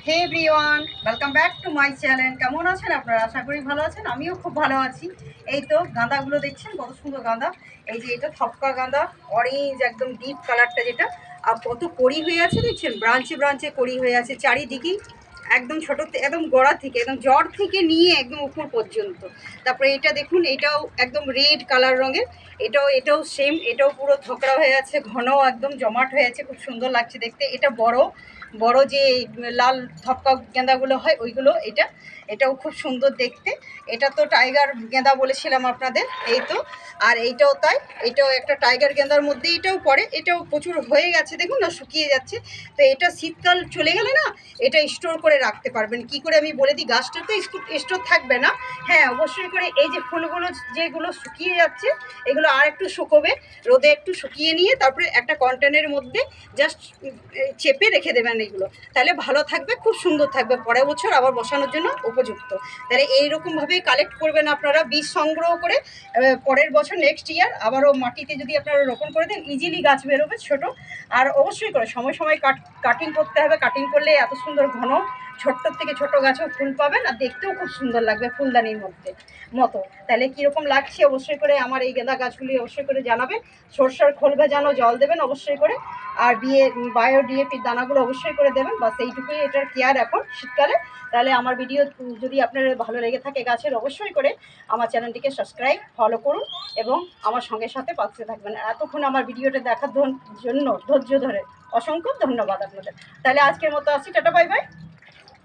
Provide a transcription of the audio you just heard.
Hey everyone, welcome back to my channel. কেমন আছেন আপনারা? আশা করি ভালো আছেন। আমিও খুব ভালো আছি। এই তো গাঁদাগুলো দেখছেন, কত সুন্দর গাঁদা। এই যে এটা থপকা গাঁদা, অরেঞ্জ একদম ডিপ কালারটা যেটা। আর কত কড়ি হয়ে আছে দেখছেন, ব্রাঞ্চে ব্রাঞ্চে কড়ি হয়ে আছে চারিদিকেই। একদম ছোটো একদম গোড়া থেকে, একদম জড় থেকে নিয়ে একদম উপর পর্যন্ত। তারপরে এটা দেখুন, এটাও একদম রেড কালার রঙের। এটাও সেম, এটাও পুরো ধকড়া হয়ে আছে, ঘন একদম জমাট হয়ে আছে, খুব সুন্দর লাগছে দেখতে। এটা বড় বড় যে লাল থপকা গেঁদাগুলো হয় ওইগুলো। এটাও খুব সুন্দর দেখতে। এটা তো টাইগার গেঁদা বলেছিলাম আপনাদের, এই তো। আর এইটাও তাই, এটাও একটা টাইগার গেঁদার মধ্যে এটাও পড়ে। এটাও প্রচুর হয়ে গেছে দেখুন না, শুকিয়ে যাচ্ছে। তো এটা শীতকাল চলে গেলে না, এটা স্টোর করে রাখতে পারবেন। কি করে আমি বলে দিই, গাছটা তো স্টোর থাকবে না। হ্যাঁ, অবশ্যই করে এই যে ফুলগুলো যেগুলো শুকিয়ে যাচ্ছে, এগুলো আর একটু শুকোবে, রোদে একটু শুকিয়ে নিয়ে তারপরে একটা কন্টেনারের মধ্যে জাস্ট চেপে রেখে দেবেন এগুলো। তাহলে ভালো থাকবে, খুব সুন্দর থাকবে, পরের বছর আবার বসানোর জন্য উপযুক্ত। তাহলে এইরকমভাবেই কালেক্ট করবেন আপনারা, বীজ সংগ্রহ করে পরের বছর নেক্সট ইয়ার আবারও মাটিতে যদি আপনারা রোপণ করে দেন, ইজিলি গাছ বেরোবে ছোট। আর অবশ্যই করে সময় সময় কাটিং করতে হবে। কাটিং করলে এত সুন্দর ঘন ছোট্ট থেকে ছোট গাছেও ফুল পাবেন, আর দেখতেও খুব সুন্দর লাগবে ফুলদানির মতো। তাহলে কীরকম লাগছে অবশ্যই করে আমার এই গেঁদা গাছগুলি অবশ্যই করে জানাবেন। সরষার খোল ভেজানো জল দেবেন অবশ্যই করে। আর বায়ো ডিএপির দানাগুলো অবশ্যই করে দেবেন। বাস এইটুকুই এটার কেয়ার এখন শীতকালে। তাহলে আমার ভিডিও যদি আপনার ভালো লেগে থাকে গাছের, অবশ্যই করে আমার চ্যানেলটিকে সাবস্ক্রাইব, ফলো করুন এবং আমার সাথে পাশে থাকবেন। এতক্ষণ আমার ভিডিওটা দেখার জন্য ধৈর্য ধরে অসংখ্য ধন্যবাদ আপনাদের। তাহলে আজকের মতো আসি, টাটা, বাই বাই।